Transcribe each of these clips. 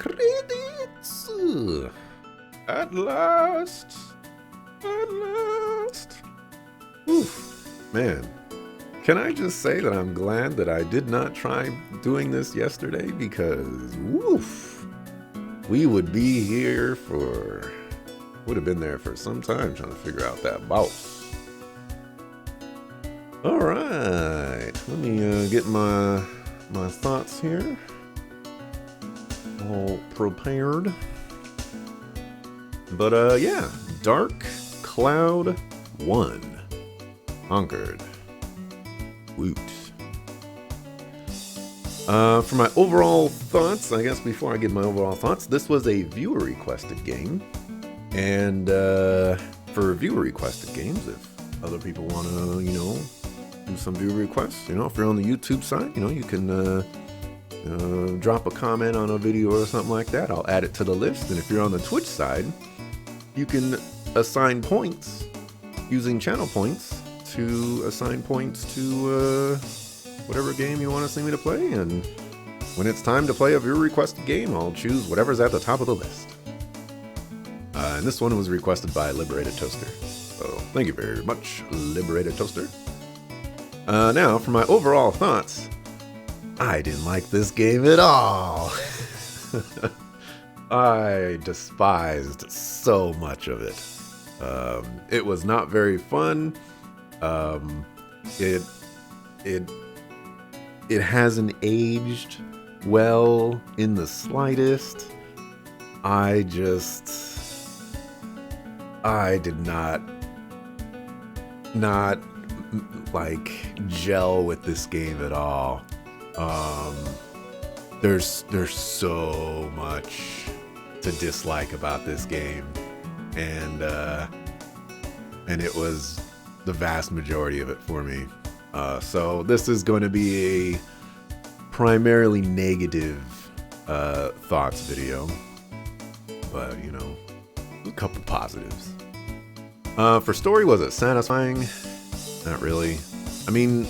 Credits! At last! At last! Oof, man. Can I just say that I'm glad that I did not try doing this yesterday because, woof, we would be here for, would have been there for some time trying to figure out that boss. All right, let me get my thoughts here. All prepared. But yeah, Dark Cloud 1. Conquered. Woot. For my overall thoughts, I guess before I give my overall thoughts, this was a viewer requested game. And for viewer requested games, if other people want to, do some viewer requests, if you're on the YouTube side, you can drop a comment on a video or something like that. I'll add it to the list. And if you're on the Twitch side, you can assign points using channel points to assign points to whatever game you want to see me to play. And when it's time to play a viewer requested game, I'll choose whatever's at the top of the list. And this one was requested by Liberated Toaster. So thank you very much, Liberated Toaster. Now, for my overall thoughts, I didn't like this game at all. I despised so much of it. It was not very fun. It hasn't aged well in the slightest. I did not like gel with this game at all. There's so much to dislike about this game, and it was the vast majority of it for me. So this is going to be a primarily negative thoughts video, but a couple positives. For story, was it satisfying? Not really. I mean,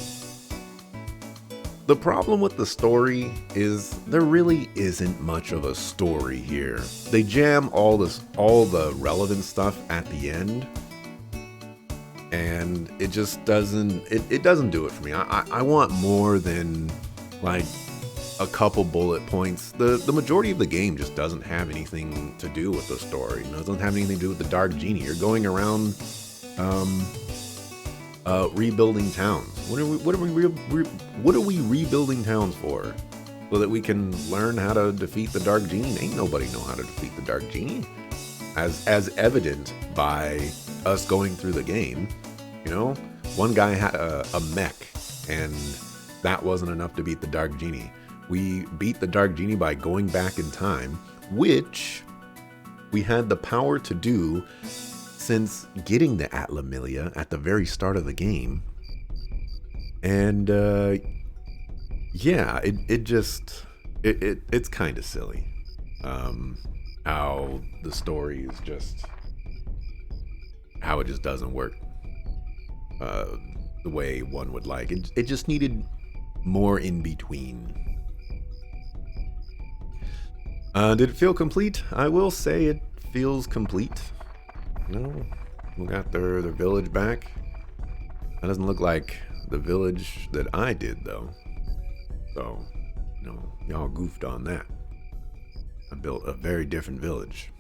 the problem with the story is there really isn't much of a story here. They jam all the relevant stuff at the end, and it just doesn't do it for me. I want more than like a couple bullet points. The majority of the game just doesn't have anything to do with the story. It doesn't have anything to do with the Dark Genie. You're going around rebuilding towns. What are we rebuilding towns for? So that we can learn how to defeat the Dark Genie? Ain't nobody know how to defeat the Dark Genie, as evident by us going through the game. One guy had a mech, and that wasn't enough to beat the Dark Genie. We beat the Dark Genie by going back in time, which we had the power to do since getting the Atlamillia at the very start of the game. And yeah, it's kind of silly how the story is just, how it just doesn't work the way one would like. It just needed more in between. Did it feel complete? I will say it feels complete. We got their village back. That doesn't look like the village that I did, though. So, y'all goofed on that. I built a very different village.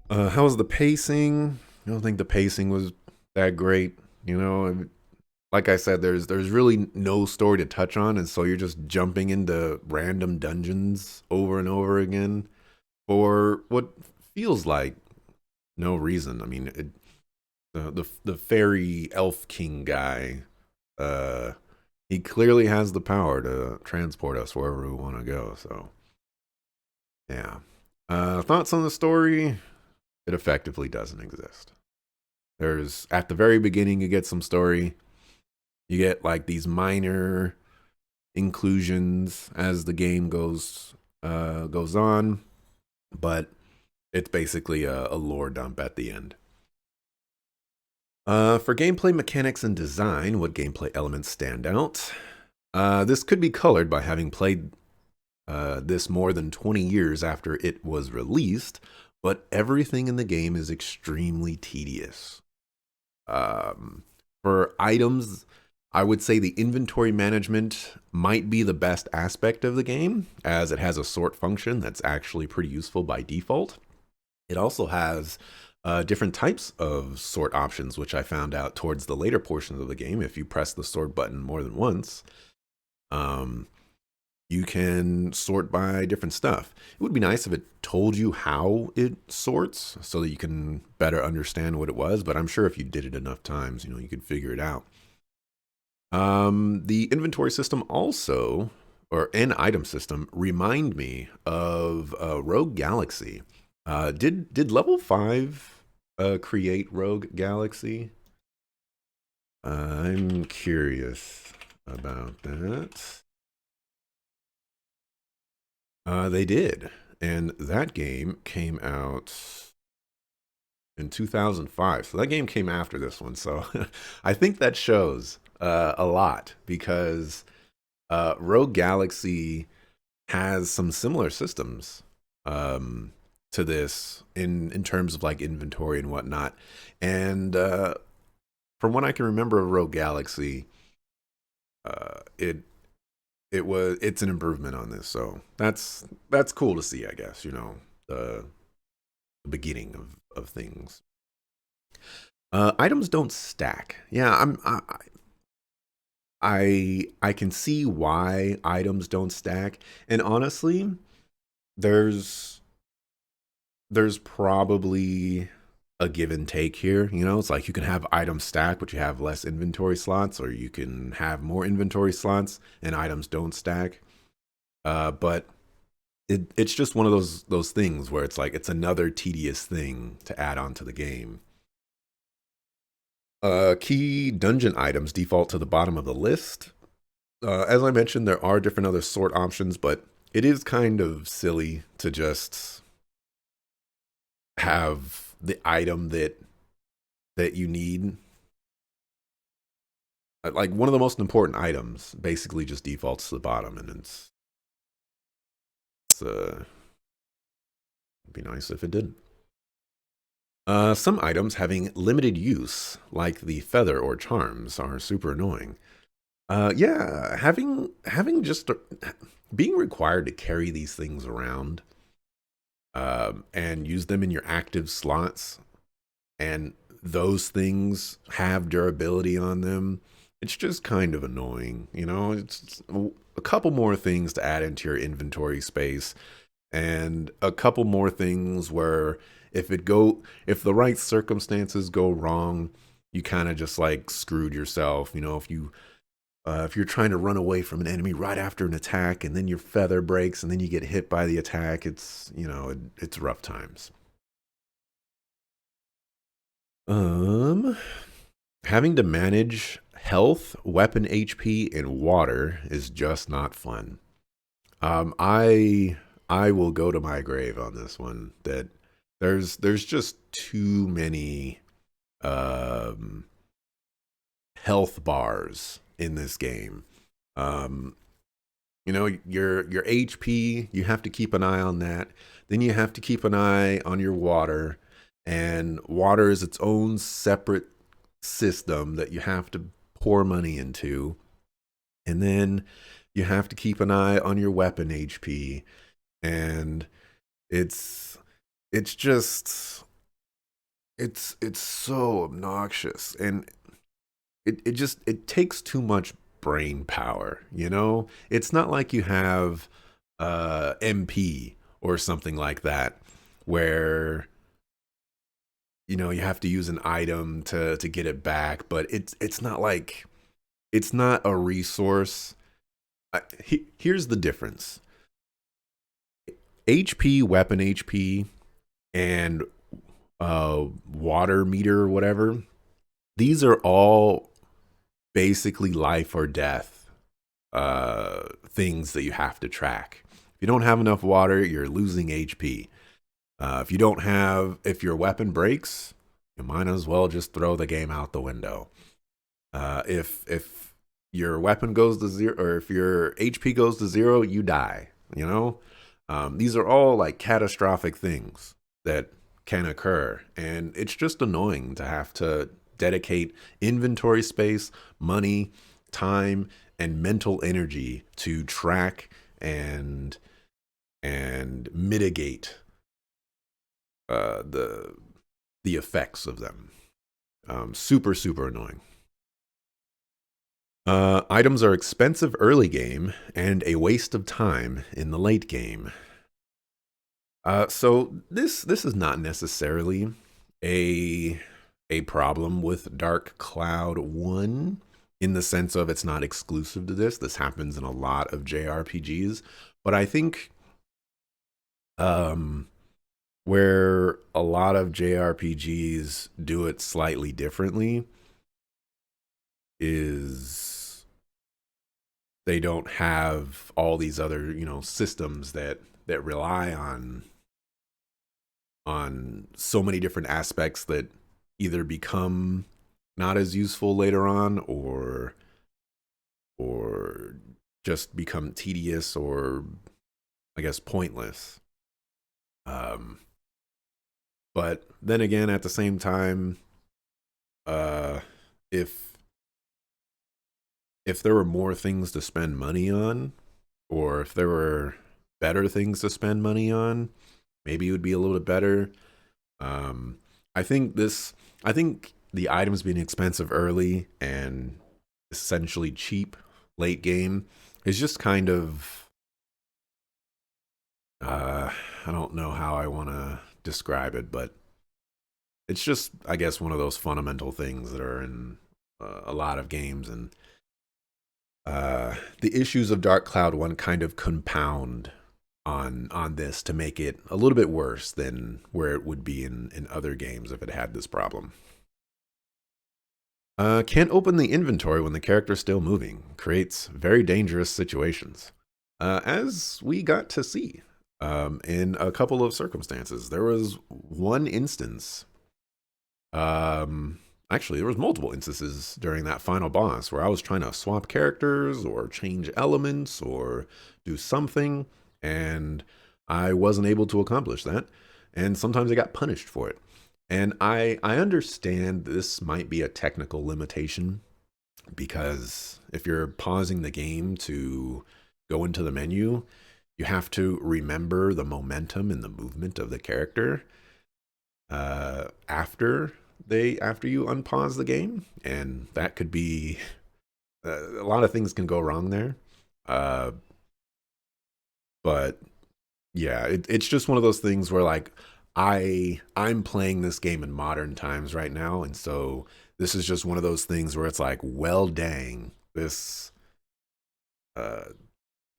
How was the pacing? I don't think the pacing was that great. Like I said, there's really no story to touch on, and so you're just jumping into random dungeons over and over again for what feels like no reason. I mean, the fairy elf king guy, he clearly has the power to transport us wherever we want to go. So, yeah. Thoughts on the story? It effectively doesn't exist. There's, at the very beginning, you get some story. You get like these minor inclusions as the game goes on, but it's basically a lore dump at the end. For gameplay mechanics and design, what gameplay elements stand out? This could be colored by having played this more than 20 years after it was released, but everything in the game is extremely tedious. For items, I would say the inventory management might be the best aspect of the game, as it has a sort function that's actually pretty useful by default. It also has different types of sort options, which I found out towards the later portions of the game. If you press the sort button more than once, you can sort by different stuff. It would be nice if it told you how it sorts so that you can better understand what it was, but I'm sure if you did it enough times, you could figure it out. The inventory system also, or an item system, remind me of Rogue Galaxy. Did level 5 create Rogue Galaxy? I'm curious about that. They did, and that game came out in 2005. So that game came after this one. So I think that shows a lot, because Rogue Galaxy has some similar systems to this in terms of like inventory and whatnot. And from what I can remember of Rogue Galaxy, it's an improvement on this. So that's cool to see, I guess, the beginning of things. Items don't stack. Yeah, I can see why items don't stack. And honestly, there's probably a give and take here. It's like you can have items stack, but you have less inventory slots, or you can have more inventory slots and items don't stack. But it's just one of those things where it's like it's another tedious thing to add on to the game. Key dungeon items default to the bottom of the list. As I mentioned, there are different other sort options, but it is kind of silly to just have the item that you need. Like one of the most important items basically just defaults to the bottom, and it's it'd be nice if it didn't. Some items having limited use, like the feather or charms, are super annoying. Yeah, having just being required to carry these things around and use them in your active slots, and those things have durability on them. It's just kind of annoying, It's a couple more things to add into your inventory space, and a couple more things where if the right circumstances go wrong, you kind of just like screwed yourself. If you're trying to run away from an enemy right after an attack, and then your feather breaks, and then you get hit by the attack, it's it's rough times. Having to manage health, weapon HP, and water is just not fun. I will go to my grave on this one. That there's just too many health bars in this game. Your HP, you have to keep an eye on that. Then you have to keep an eye on your water, and water is its own separate system that you have to pour money into. And then you have to keep an eye on your weapon HP, and it's just it's so obnoxious, and it takes too much brain power. It's not like you have MP or something like that, where you have to use an item to get it back, but it's not like it's not a resource. Here's the difference: HP, weapon HP, and water meter or whatever. These are all basically life or death things that you have to track. If you don't have enough water, you're losing HP. If your weapon breaks, you might as well just throw the game out the window. If your weapon goes to zero, or if your HP goes to zero, you die. you know? These are all like catastrophic things that can occur. And it's just annoying to have to dedicate inventory space, money, time, and mental energy to track and mitigate the effects of them. Super, super annoying. Items are expensive early game and a waste of time in the late game. So this is not necessarily a problem with Dark Cloud 1 in the sense of it's not exclusive to this. This happens in a lot of JRPGs, but I think um where a lot of JRPGs do it slightly differently is they don't have all these other, systems that rely on so many different aspects that either become not as useful later on or just become tedious or I guess pointless. Um but then again at the same time, uh if if there were more things to spend money on, or if there were better things to spend money on, maybe it would be a little bit better. Um, I think this, I think the items being expensive early and essentially cheap late game is just kind of, I don't know how I want to describe it, but it's just, I guess, one of those fundamental things that are in a lot of games. And the issues of Dark Cloud 1 kind of compound on this to make it a little bit worse than where it would be in other games if it had this problem. Can't open the inventory when the character's still moving. Creates very dangerous situations. As we got to see in a couple of circumstances. There was one instance, actually, there was multiple instances during that final boss where I was trying to swap characters or change elements or do something, and I wasn't able to accomplish that. And sometimes I got punished for it. And I understand this might be a technical limitation because if you're pausing the game to go into the menu, you have to remember the momentum and the movement of the character after you unpause the game, and that could be a lot of things can go wrong there. Uh, but yeah, it's just one of those things where like I'm playing this game in modern times right now, and so this is just one of those things where it's like, well, dang, uh,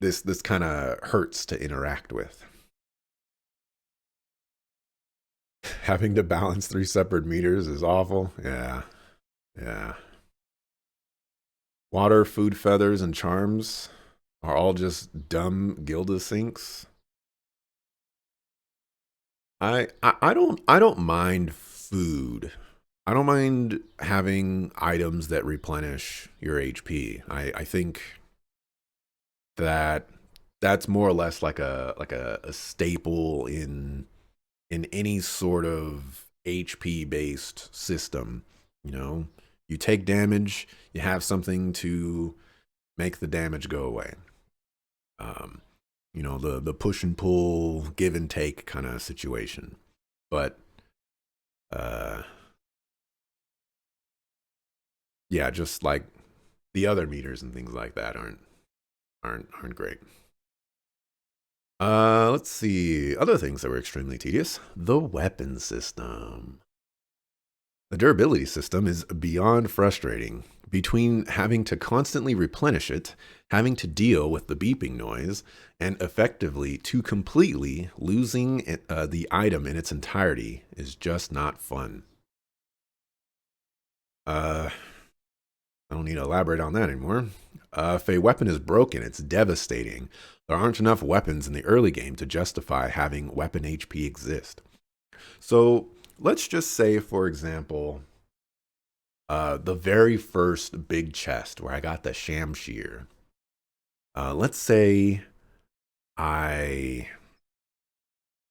this kind of hurts to interact with. Having to balance three separate meters is awful. Yeah, yeah. Water, food, feathers, and charms are all just dumb Gilda sinks. I don't mind food. I don't mind having items that replenish your HP. I think that that's more or less like a staple in any sort of HP based system. You know, you take damage, you have something to make the damage go away. Um, the push and pull, give and take kind of situation. But uh, yeah, just like the other meters and things like that aren't great. Let's see. Other things that were extremely tedious. The weapon system. The durability system is beyond frustrating. Between having to constantly replenish it, having to deal with the beeping noise, and effectively to completely losing the item in its entirety is just not fun. Uh, I don't need to elaborate on that anymore. If a weapon is broken, it's devastating. There aren't enough weapons in the early game to justify having weapon HP exist. So let's just say, for example, the very first big chest where I got the Shamshir. Let's say I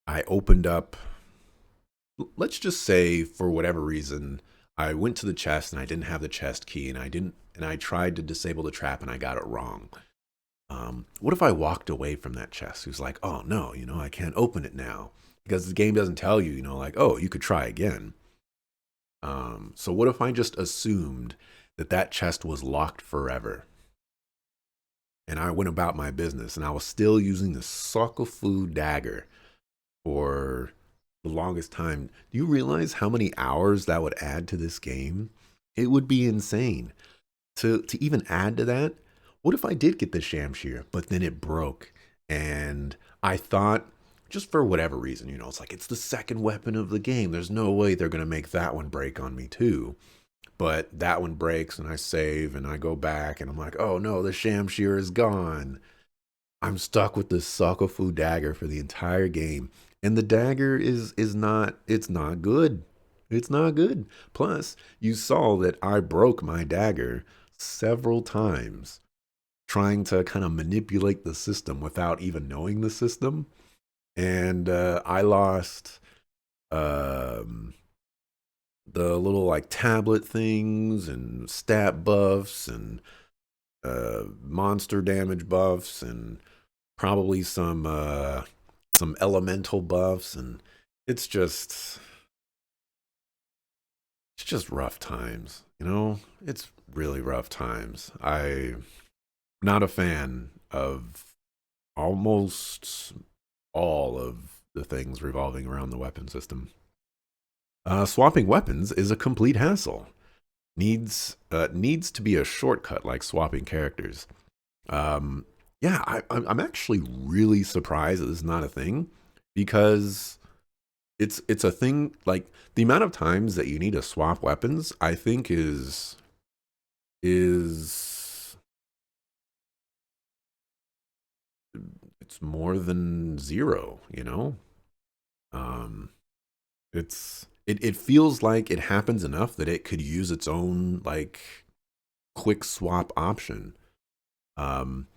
I opened up, let's just say for whatever reason, I went to the chest and I didn't have the chest key and I tried to disable the trap and I got it wrong. What if I walked away from that chest? Who's like, oh no, I can't open it now because the game doesn't tell you, like, oh, you could try again. So what if I just assumed that that chest was locked forever? And I went about my business and I was still using the Sokofu dagger for the longest time. Do you realize how many hours that would add to this game? It would be insane. To even add to that, what if I did get the Shamshir, but then it broke? And I thought, just for whatever reason, it's like it's the second weapon of the game. There's no way they're going to make that one break on me too. But that one breaks and I save and I go back and I'm like, oh no, the Shamshir is gone. I'm stuck with this Sokofu dagger for the entire game. And the dagger is not, it's not good. It's not good. Plus, you saw that I broke my dagger several times trying to kind of manipulate the system without even knowing the system. And I lost um, the little like tablet things and stat buffs and monster damage buffs and probably some elemental buffs, and it's just it's just rough times. It's really rough times. I'm not a fan of almost all of the things revolving around the weapon system. Swapping weapons is a complete hassle. Needs to be a shortcut like swapping characters. Um, yeah, I'm actually really surprised that this is not a thing because it's a thing. Like the amount of times that you need to swap weapons, I think is it's more than zero. Um, it feels like it happens enough that it could use its own like quick swap option. Um,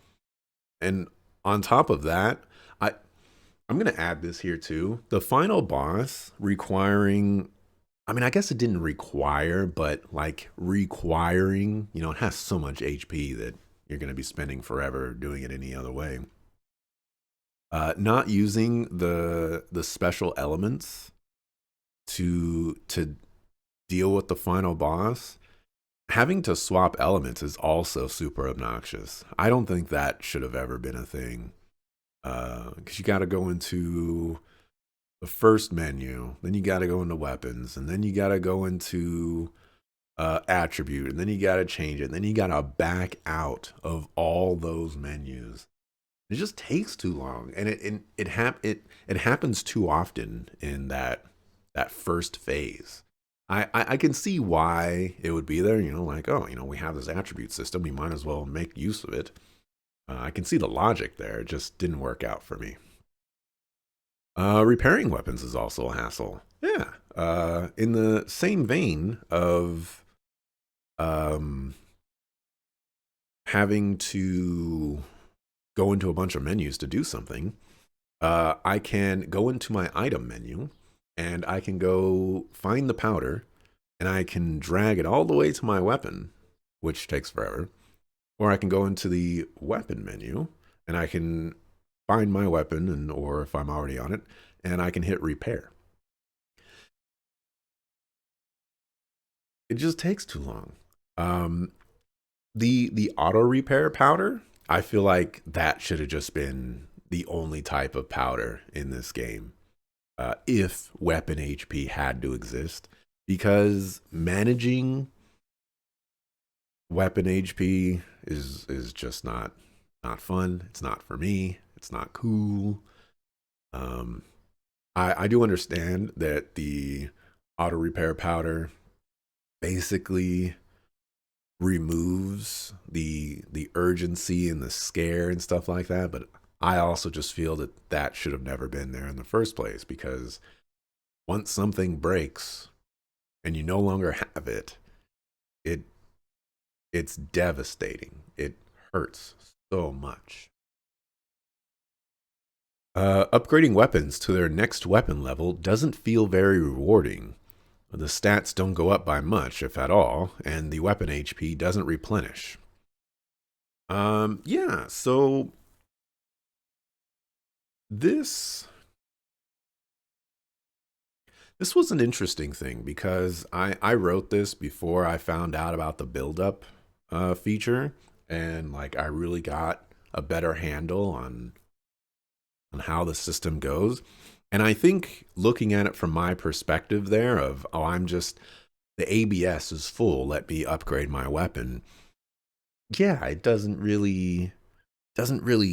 and on top of that, I I'm gonna add this here too. The final boss requiring, I mean, I guess it didn't require, but like requiring, it has so much HP that you're gonna be spending forever doing it any other way. Not using the special elements to deal with the final boss, having to swap elements is also super obnoxious. I don't think that should have ever been a thing. Because you got to go into the first menu, then you got to go into weapons, and then you got to go into attribute, and then you got to change it, and then you got to back out of all those menus. It just takes too long, and it happens too often in that first phase. I can see why it would be there. Like, oh, we have this attribute system, we might as well make use of it. I can see the logic there. It just didn't work out for me. Repairing weapons is also a hassle. Yeah. In the same vein of um, having to go into a bunch of menus to do something, I can go into my item menu and I can go find the powder and I can drag it all the way to my weapon, which takes forever. Or I can go into the weapon menu and I can find my weapon, and or if I'm already on it, and I can hit repair. It just takes too long. Um, the auto repair powder, I feel like that should have just been the only type of powder in this game. If weapon HP had to exist, because managing weapon HP is just not fun. It's not for me. It's not cool. Um, I do understand that the auto repair powder basically removes the urgency and the scare and stuff like that, but I also just feel that that should have never been there in the first place because once something breaks and you no longer have it, it it's devastating. It hurts so much. Upgrading weapons to their next weapon level doesn't feel very rewarding. The stats don't go up by much, if at all, and the weapon HP doesn't replenish. Yeah, so this this was an interesting thing because I wrote this before I found out about the build up feature, and like I really got a better handle on how the system goes. And I think looking at it from my perspective there of, oh, I'm just the ABS is full, let me upgrade my weapon. Yeah, it doesn't really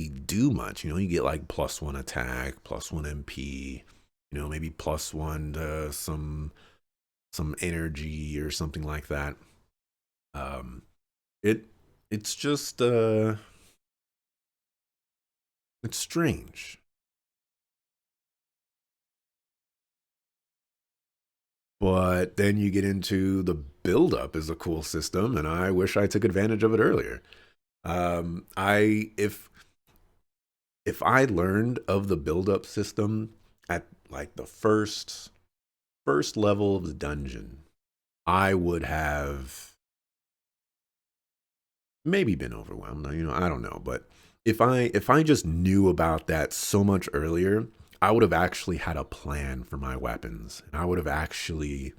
do much. You get like +1 attack, +1 MP, maybe +1 to some energy or something like that. Um it it's just it's strange. But then you get into the build up is a cool system, and I wish I took advantage of it earlier. I if I learned of the build up system at like the first level of the dungeon, I would have maybe been overwhelmed. I don't know, but if I just knew about that so much earlier, I would have actually had a plan for my weapons, and I would have actually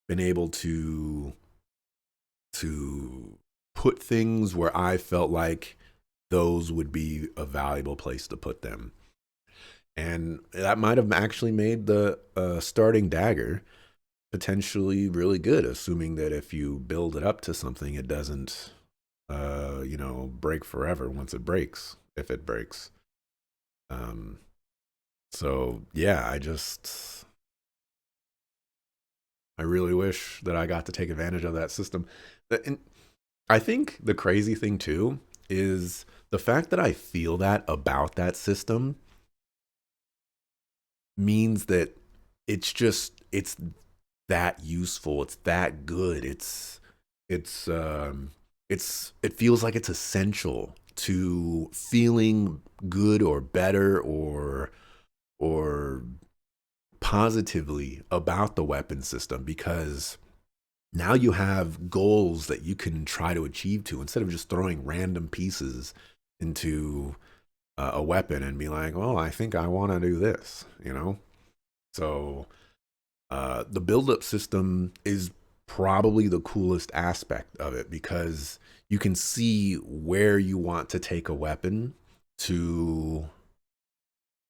been able to put things where I felt like those would be a valuable place to put them. And that might have actually made the starting dagger potentially really good, assuming that if you build it up to something, it doesn't, break forever once it breaks, if it breaks. Um, so yeah, I really wish that I got to take advantage of that system. And I think the crazy thing too is the fact that I feel that about that system means that it's that useful. It's that good. It feels like it's essential to feeling good or better or positively about the weapon system because now you have goals that you can try to achieve to instead of just throwing random pieces into a weapon and be like, well, I think I want to do this. So the build-up system is probably the coolest aspect of it because you can see where you want to take a weapon to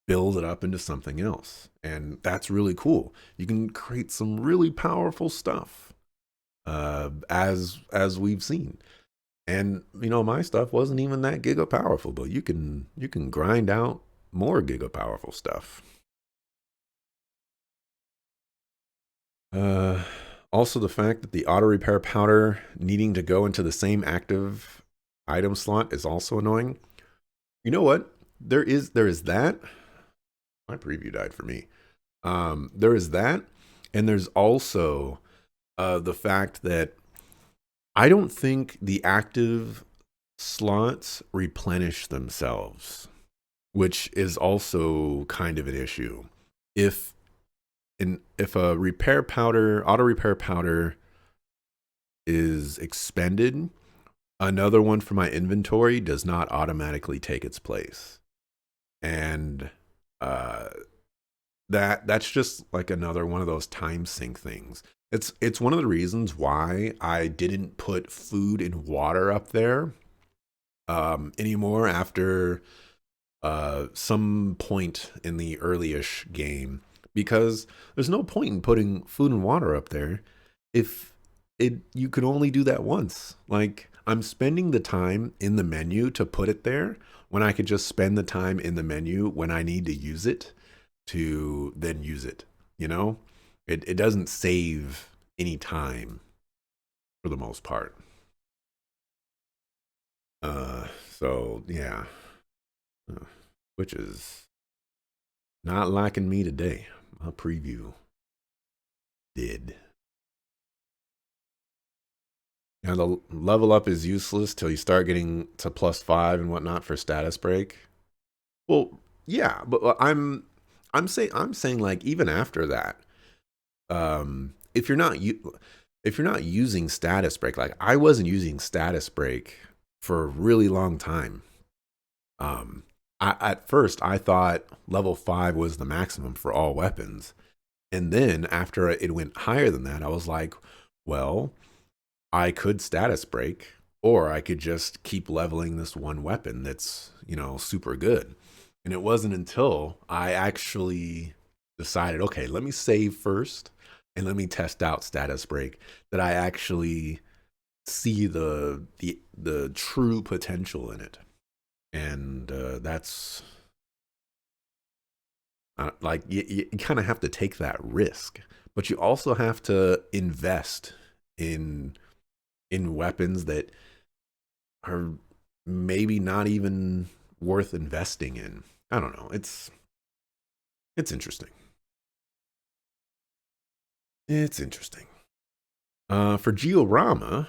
build it up into something else, and that's really cool. You can create some really powerful stuff, as we've seen. And my stuff wasn't even that giga powerful, but you can grind out more giga powerful stuff. Uh, Also, the fact that the auto repair powder needing to go into the same active item slot is also annoying. You know what? There is that. My preview died for me. There is that, and there's also the fact that I don't think the active slots replenish themselves, which is also kind of an issue. If if a repair powder, auto repair powder is expended, another one from my inventory does not automatically take its place. And uh that's just like another one of those time sink things. It's one of the reasons why I didn't put food and water up there anymore after some point in the early-ish game, because there's no point in putting food and water up there if you can only do that once. Like, I'm spending the time in the menu to put it there when I could just spend the time in the menu when I need to use it to then use it. You know, it doesn't save any time for the most part. So yeah, uh, which is not liking me today. My preview did. Now the level up is useless till you start getting to +5 and whatnot for status break. Well, Yeah, but I'm saying like even after that, if you're not if you're not using status break, like I wasn't using status break for a really long time. Um, at first I thought level 5 was the maximum for all weapons, and then after it went higher than that, I was like, well, I could status break, or I could just keep leveling this one weapon that's, super good. And it wasn't until I actually decided, okay, let me save first and let me test out status break, that I actually see the true potential in it. And that's like you kind of have to take that risk, but you also have to invest in weapons that are maybe not even worth investing in. I don't know. It's interesting. It's interesting. For Georama,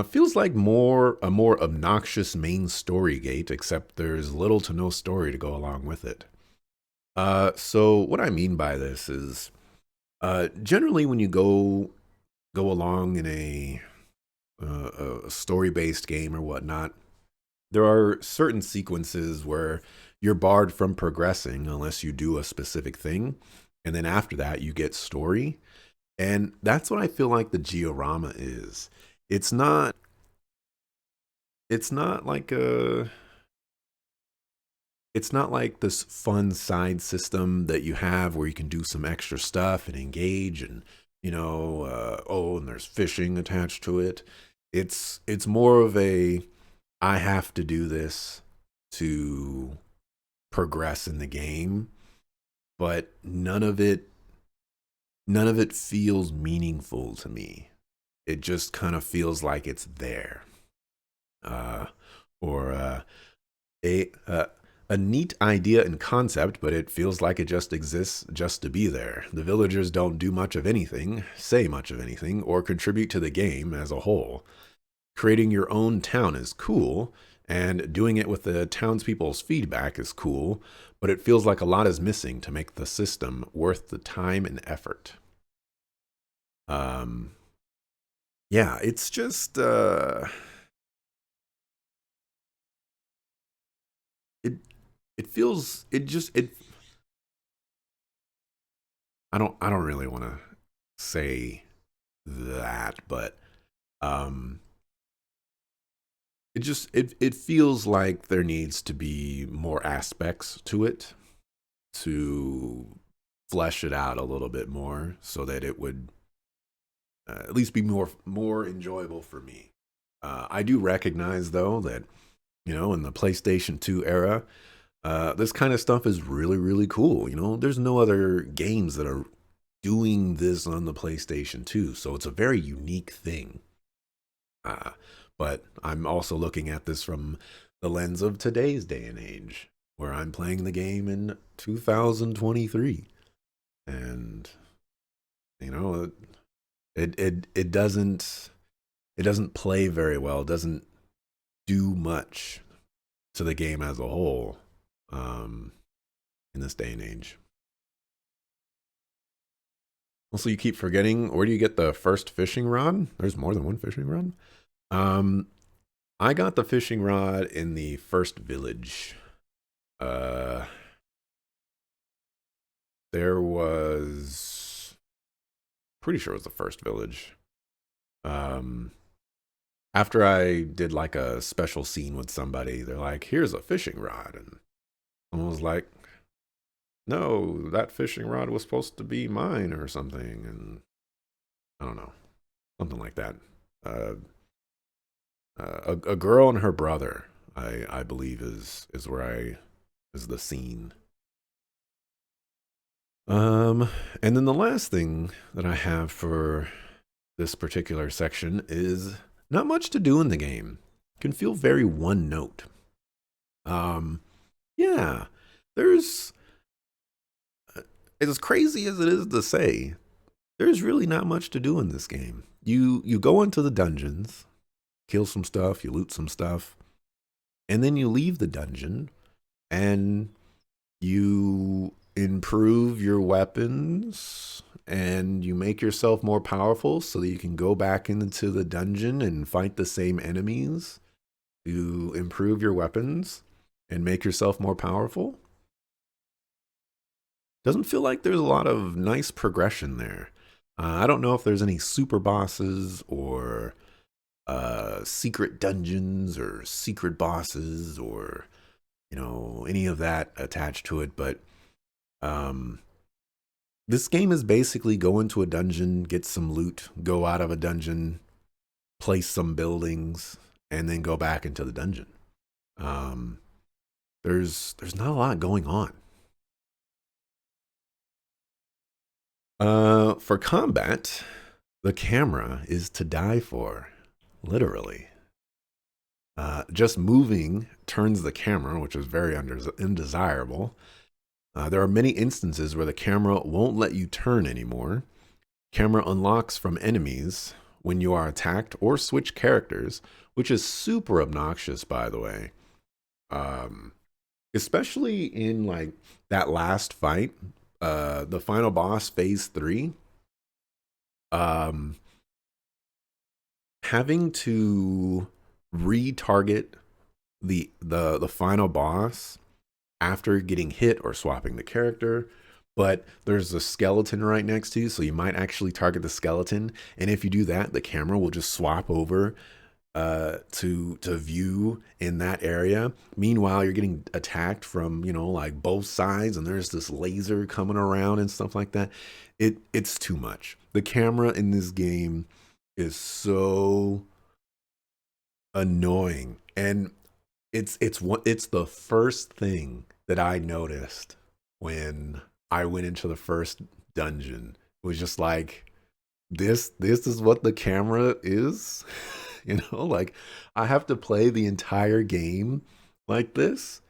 feels like a more obnoxious main story gate, except there's little to no story to go along with it. So what I mean by this is, generally when you go along in a story based game or whatnot, there are certain sequences where you're barred from progressing unless you do a specific thing, and then after that you get story. And that's what I feel like the Georama is. It's not it's not like a it's not like this fun side system that you have where you can do some extra stuff and engage, and oh, and there's fishing attached to it. It's more of a, I have to do this to progress in the game, but none of it feels meaningful to me. It just kind of feels like it's there. Uh, or a a neat idea and concept, but it feels like it just exists just to be there. The villagers don't do much of anything, say much of anything, or contribute to the game as a whole. Creating your own town is cool, and doing it with the townspeople's feedback is cool, but it feels like a lot is missing to make the system worth the time and effort. Um, yeah, it's just it it feels it just it I don't really want to say that, but um it feels like there needs to be more aspects to it to flesh it out a little bit more so that it would at least be more enjoyable for me. I do recognize though that in the PlayStation 2 era, this kind of stuff is really really cool. There's no other games that are doing this on the PlayStation 2, so it's a very unique thing. Uh, but I'm also looking at this from the lens of today's day and age, where I'm playing the game in 2023, and you know, it doesn't play very well. It doesn't do much to the game as a whole, um, in this day and age. Also, you keep forgetting, where do you get the first fishing rod? There's more than one fishing rod. Um, I got the fishing rod in the first village. Uh, there was pretty sure it was the first village. Um, after I did like a special scene with somebody, they're like, "Here's a fishing rod," and I was like, "No, that fishing rod was supposed to be mine or something," and I don't know, something like that. Uh, a girl and her brother, I believe is where I is the scene. Um, and then the last thing that I have for this particular section is not much to do in the game. Can feel very one note. Um, yeah, there's as crazy as it is to say, there's really not much to do in this game. You go into the dungeons, kill some stuff, you loot some stuff, and then you leave the dungeon, and You improve your weapons and you make yourself more powerful so that you can go back into the dungeon and fight the same enemies. You improve your weapons and make yourself more powerful. Doesn't feel like there's a lot of nice progression there. I don't know if there's any super bosses or secret dungeons or secret bosses or any of that attached to it, but um, this game is basically go into a dungeon, get some loot, go out of a dungeon, place some buildings, and then go back into the dungeon. Um, there's not a lot going on. For combat, the camera is to die for, literally. Just moving turns the camera, which is very undesirable. There are many instances where the camera won't let you turn anymore. Camera unlocks from enemies when you are attacked or switch characters, which is super obnoxious, by the way. Um, Especially in like that last fight, the final boss, phase 3. Um, Having to retarget the final boss after getting hit or swapping the character, but there's a skeleton right next to you, so you might actually target the skeleton, and if you do that, the camera will just swap over to view in that area. Meanwhile, you're getting attacked from like both sides, and there's this laser coming around and stuff like that. It's too much. The camera in this game is so annoying, and it's the first thing that I noticed when I went into the first dungeon. It was just like this is what the camera is. Like I have to play the entire game like this.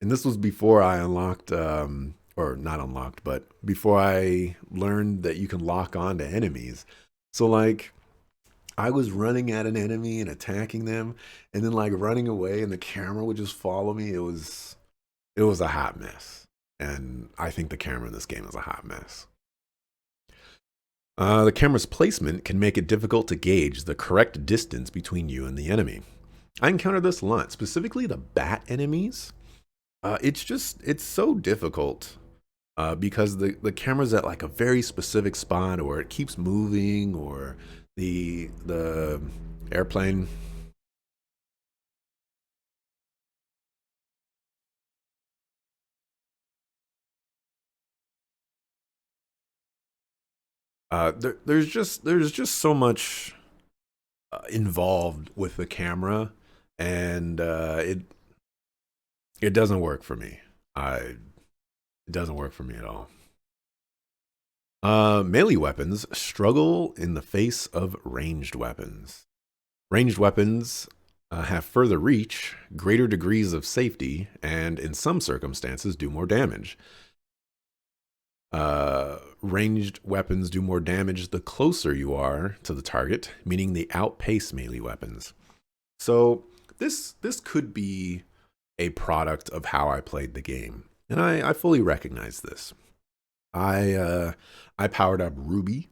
And this was before I unlocked or not unlocked, but before I learned that you can lock on to enemies. So like I was running at an enemy and attacking them, and then like running away, and the camera would just follow me. It was a hot mess, and I think the camera in this game is a hot mess. The camera's placement can make it difficult to gauge the correct distance between you and the enemy. I encountered this a lot, specifically the bat enemies. It's so difficult because the camera's at like a very specific spot, or it keeps moving, or the airplane. There's just so much involved with the camera, and it doesn't work for me. It doesn't work for me at all. Melee weapons struggle in the face of ranged weapons. Ranged weapons have further reach, greater degrees of safety, and in some circumstances do more damage. Ranged weapons do more damage the closer you are to the target, meaning they outpace melee weapons. So this could be a product of how I played the game, and I fully recognize this. I powered up Ruby,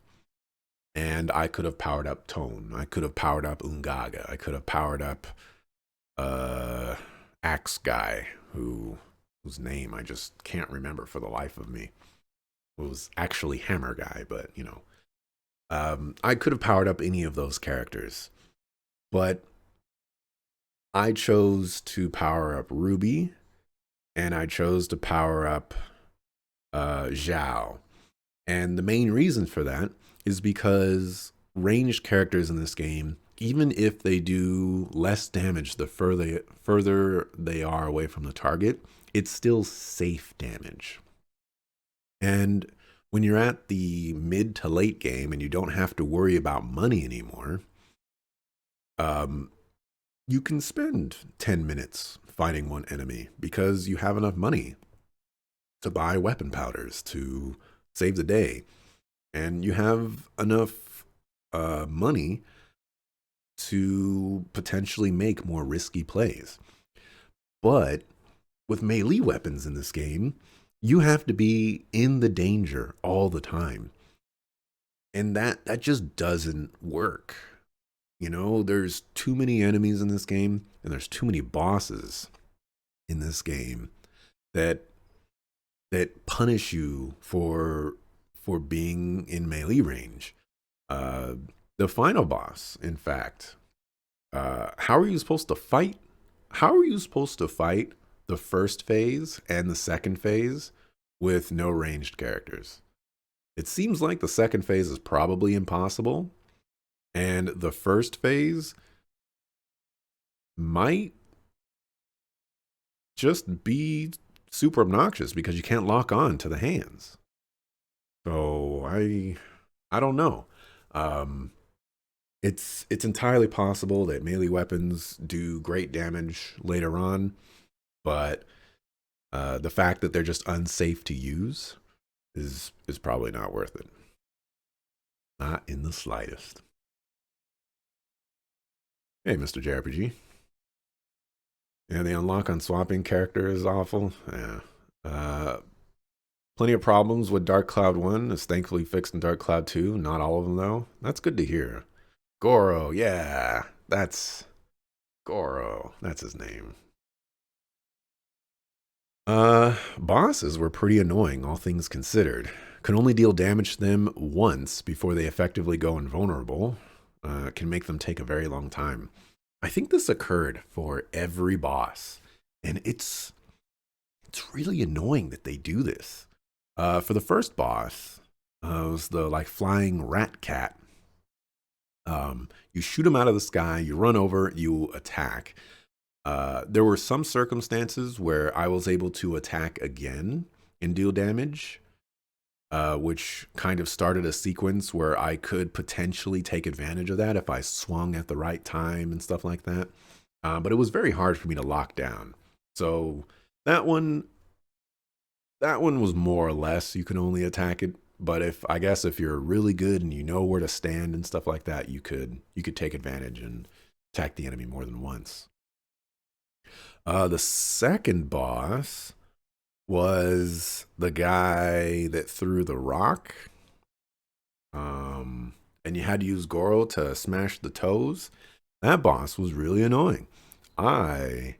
and I could have powered up Tone. I could have powered up Ungaga. I could have powered up uh, Axe Guy, whose name I just can't remember for the life of me. It was actually Hammer Guy, but I could have powered up any of those characters, but I chose to power up Ruby, and I chose to power up Zhao. And the main reason for that is because ranged characters in this game, even if they do less damage the further they are away from the target, it's still safe damage. And when you're at the mid to late game and you don't have to worry about money anymore, um, you can spend 10 minutes fighting one enemy because you have enough money to buy weapon powders to save the day. And you have enough money to potentially make more risky plays. But with melee weapons in this game, you have to be in the danger all the time. And that just doesn't work. You know, there's too many enemies in this game, and there's too many bosses in this game that punish you for being in melee range. Uh, the final boss, in fact, how are you supposed to fight? How are you supposed to fight the first phase and the second phase with no ranged characters? It seems like the second phase is probably impossible, and the first phase might just be super obnoxious because you can't lock on to the hands. So I don't know. Um, it's entirely possible that melee weapons do great damage later on, but the fact that they're just unsafe to use is probably not worth it. Not in the slightest. Hey, Mr. JRPG. Yeah, the unlock on swapping character is awful. Yeah. Plenty of problems with Dark Cloud 1. It's thankfully fixed in Dark Cloud 2. Not all of them, though. That's good to hear. Goro, yeah. That's Goro. That's his name. Bosses were pretty annoying, all things considered. Could only deal damage to them once before they effectively go invulnerable. Can make them take a very long time. I think this occurred for every boss, and it's really annoying that they do this. For the first boss, it was the like flying rat cat. You shoot him out of the sky, you run over, you attack. There were some circumstances where I was able to attack again and deal damage, which kind of started a sequence where I could potentially take advantage of that if I swung at the right time and stuff like that. But it was very hard for me to lock down. So that one was more or less you can only attack it. But I guess if you're really good and you know where to stand and stuff like that, you could take advantage and attack the enemy more than once. The second boss was the guy that threw the rock. And you had to use Goro to smash the toes. That boss was really annoying. I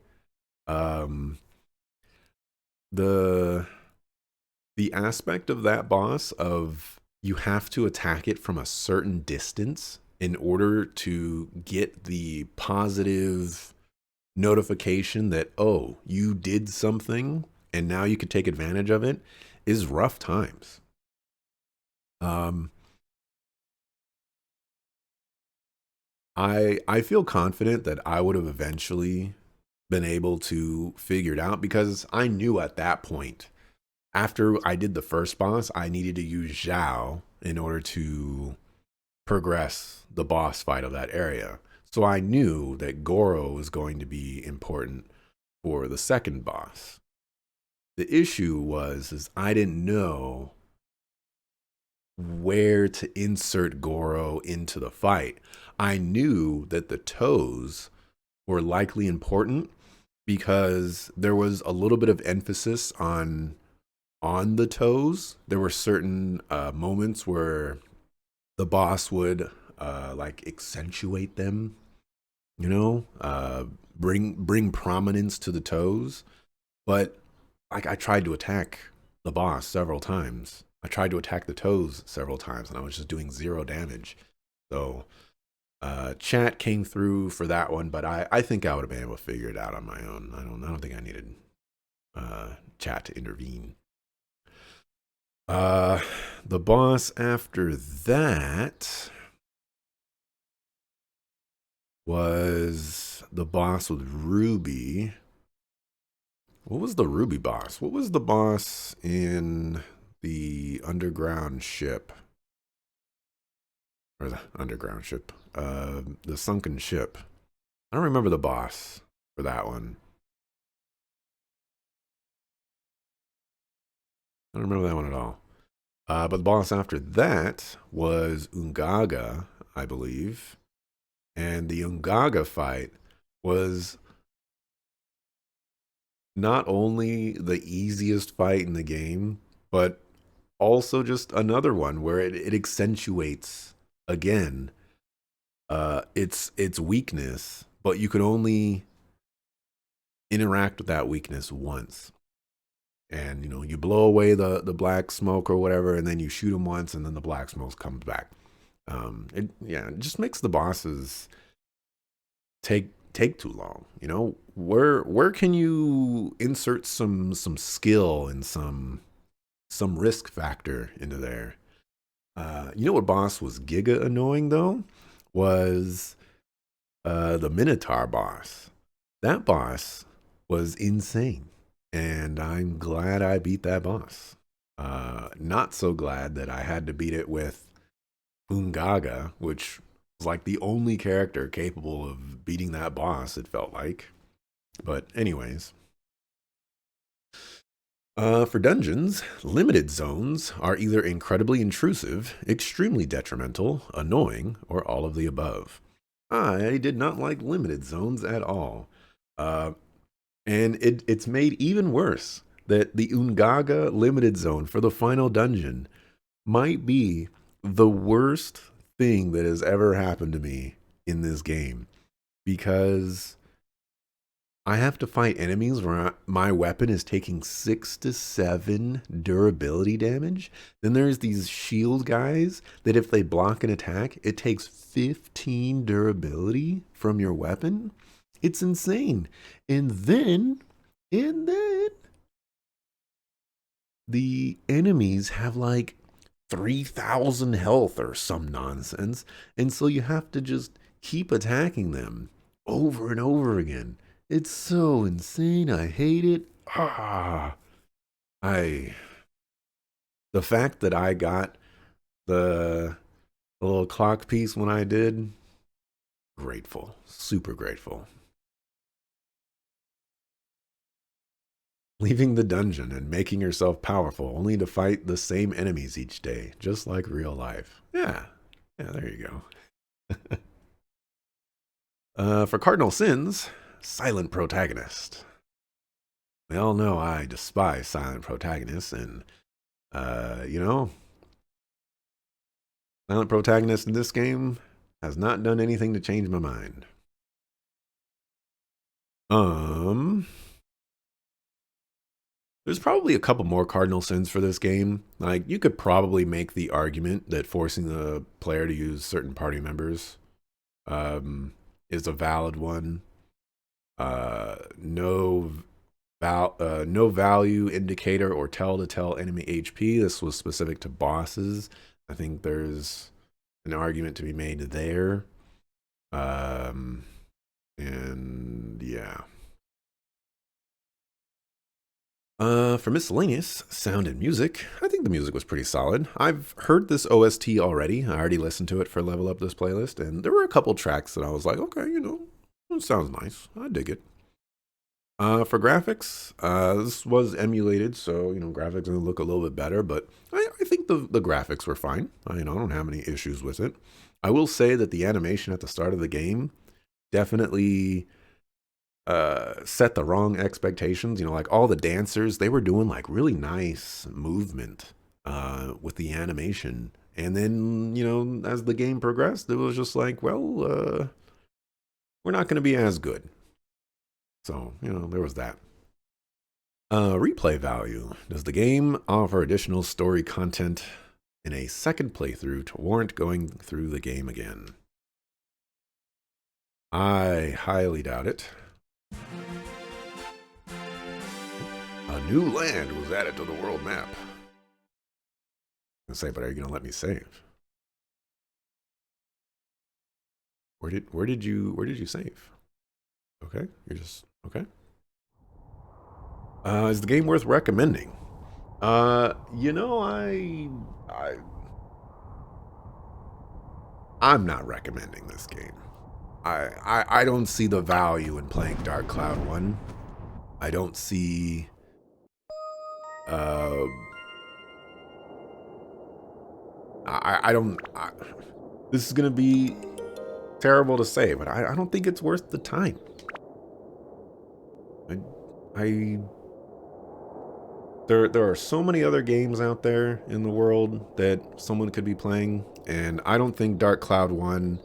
the aspect of that boss of you have to attack it from a certain distance in order to get the positive notification that, oh, you did something and now you can take advantage of it is rough times. I feel confident that I would have eventually been able to figure it out because I knew at that point, after I did the first boss, I needed to use Zhao in order to progress the boss fight of that area. So I knew that Goro was going to be important for the second boss. The issue is I didn't know where to insert Goro into the fight. I knew that the toes were likely important because there was a little bit of emphasis on the toes. There were certain moments where the boss would like accentuate them, you know, bring prominence to the toes. But like I tried to attack the boss several times. I tried to attack the toes several times, and I was just doing 0 damage. So chat came through for that one, but I think I would have been able to figure it out on my own. I don't think I needed chat to intervene. The boss after that was the boss with Ruby. What was the Ruby boss? What was the boss in the underground ship? Or the underground ship? The sunken ship. I don't remember the boss for that one. I don't remember that one at all. But the boss after that was Ungaga, I believe. And the Ungaga fight was not only the easiest fight in the game, but also just another one where it accentuates again its weakness, but you can only interact with that weakness once. And you blow away the black smoke or whatever, and then you shoot them once, and then the black smoke comes back. It just makes the bosses take too long. Where can you insert some skill and some risk factor into there? What boss was giga annoying though was the Minotaur boss. That boss was insane, and I'm glad I beat that boss. Not so glad that I had to beat it with Ungaga, which was like the only character capable of beating that boss, it felt like. But anyways, for dungeons, limited zones are either incredibly intrusive, extremely detrimental, annoying, or all of the above. I did not like limited zones at all. Uh, and it's made even worse that the Ungaga limited zone for the final dungeon might be the worst thing that has ever happened to me in this game, because I have to fight enemies where my weapon is taking 6 to 7 durability damage. Then there's these shield guys that if they block an attack, it takes 15 durability from your weapon. It's insane. And then the enemies have like 3,000 health or some nonsense. And so you have to just keep attacking them over and over again. It's so insane. I hate it. I the fact that I got the little clock piece when I did, grateful. Super grateful. Leaving the dungeon and making yourself powerful only to fight the same enemies each day, just like real life. Yeah. Yeah, there you go. For cardinal sins, silent protagonist. We all know I despise silent protagonists, and silent protagonist in this game has not done anything to change my mind. There's probably a couple more cardinal sins for this game. Like, you could probably make the argument that forcing the player to use certain party members is a valid one. No value indicator or tell enemy HP. This was specific to bosses. I think there's an argument to be made there. And yeah. For miscellaneous sound and music, I think the music was pretty solid. I've heard this OST already. I already listened to it for Level Up This playlist, and there were a couple tracks that I was like, okay, it sounds nice. I dig it. For graphics, this was emulated, so graphics gonna look a little bit better, but I think the graphics were fine. I don't have any issues with it. I will say that the animation at the start of the game definitely set the wrong expectations. Like all the dancers, they were doing like really nice movement with the animation, and then as the game progressed, it was just like, well, we're not going to be as good. So there was that. Replay value. Does the game offer additional story content in a second playthrough to warrant going through the game again? I highly doubt it. A new land was added to the world map. I say, but are you gonna let me save? Where did you save? Okay, you're just okay. Is the game worth recommending? I'm not recommending this game. I don't see the value in playing Dark Cloud 1. I don't see this is gonna be terrible to say, but I don't think it's worth the time. I there are so many other games out there in the world that someone could be playing, and I don't think Dark Cloud 1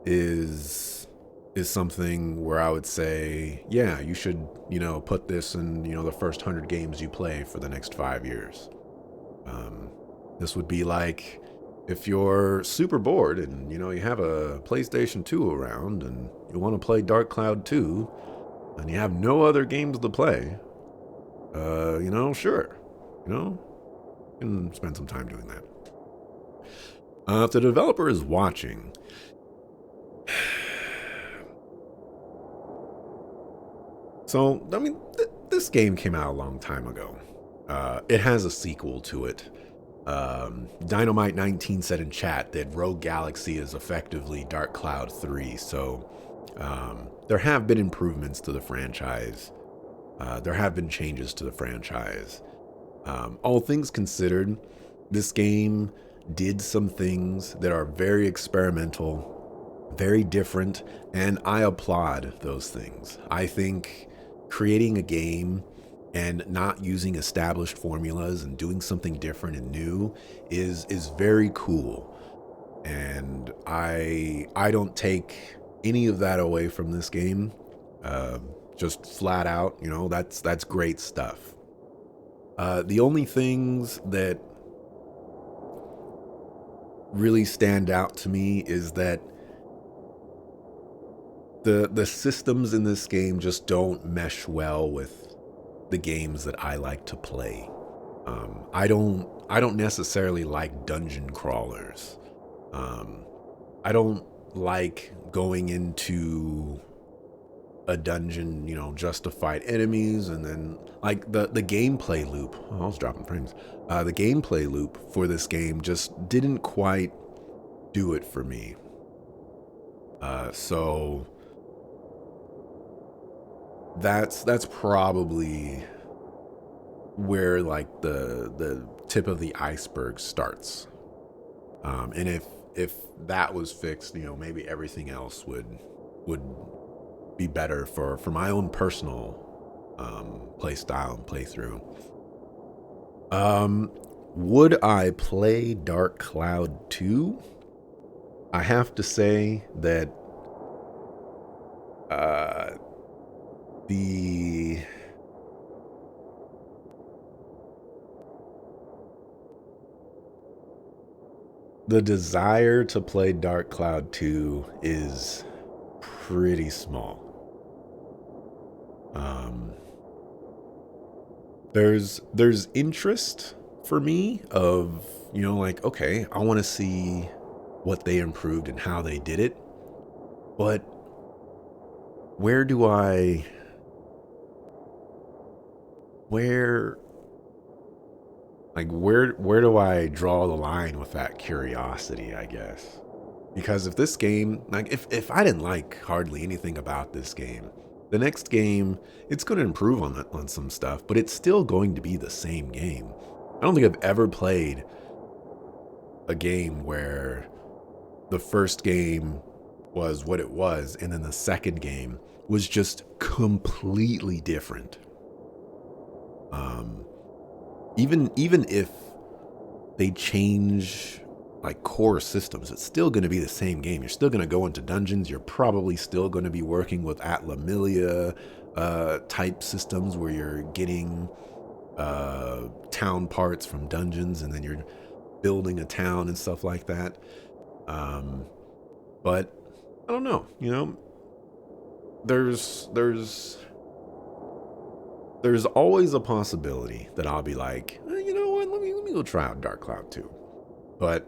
is something where I would say, yeah, you should, put this in, the first 100 games you play for the next 5 years. This would be like if you're super bored and, you have a PlayStation 2 around and you want to play Dark Cloud 2 and you have no other games to play, sure, you can spend some time doing that. If the developer is watching, so, I mean, this game came out a long time ago. It has a sequel to it. Dynamite19 said in chat that Rogue Galaxy is effectively Dark Cloud 3, so there have been improvements to the franchise. There have been changes to the franchise. All things considered, this game did some things that are very experimental, very different, and I applaud those things. I think creating a game and not using established formulas and doing something different and new is very cool. And I don't take any of that away from this game. Just flat out, that's great stuff. The only things that really stand out to me is that the systems in this game just don't mesh well with the games that I like to play. I don't necessarily like dungeon crawlers. I don't like going into a dungeon, just to fight enemies, and then like the gameplay loop. Oh, I was dropping frames. The gameplay loop for this game just didn't quite do it for me. So that's probably where like the tip of the iceberg starts. And if that was fixed, maybe everything else would be better for my own personal play style and playthrough. Would I play Dark Cloud 2? I have to say that the desire to play Dark Cloud 2 is pretty small. There's interest for me of, like, okay, I want to see what they improved and how they did it. But where do I draw the line with that curiosity, I guess? Because if this game, like, if I didn't like hardly anything about this game, the next game, it's going to improve on some stuff, but it's still going to be the same game. I don't think I've ever played a game where the first game was what it was, and then the second game was just completely different. Even if they change like core systems, it's still going to be the same game. You're still going to go into dungeons. You're probably still going to be working with Atlamilia type systems where you're getting town parts from dungeons, and then you're building a town and stuff like that. But I don't know. There's always a possibility that I'll be like, you know what? Let me go try out Dark Cloud 2. But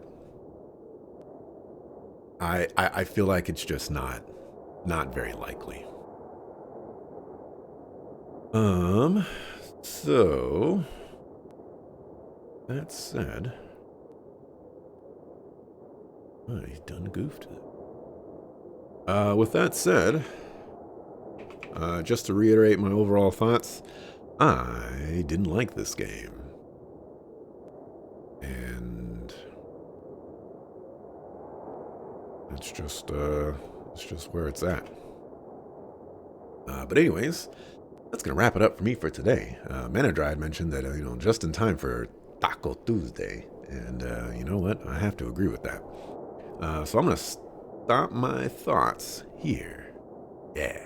I feel like it's just not very likely. So that said, he's done goofed it. With that said, just to reiterate my overall thoughts, I didn't like this game. And it's just where it's at. But anyways, that's going to wrap it up for me for today. Manager had mentioned that, just in time for Taco Tuesday. And you know what? I have to agree with that. So I'm going to stop my thoughts here. Yeah.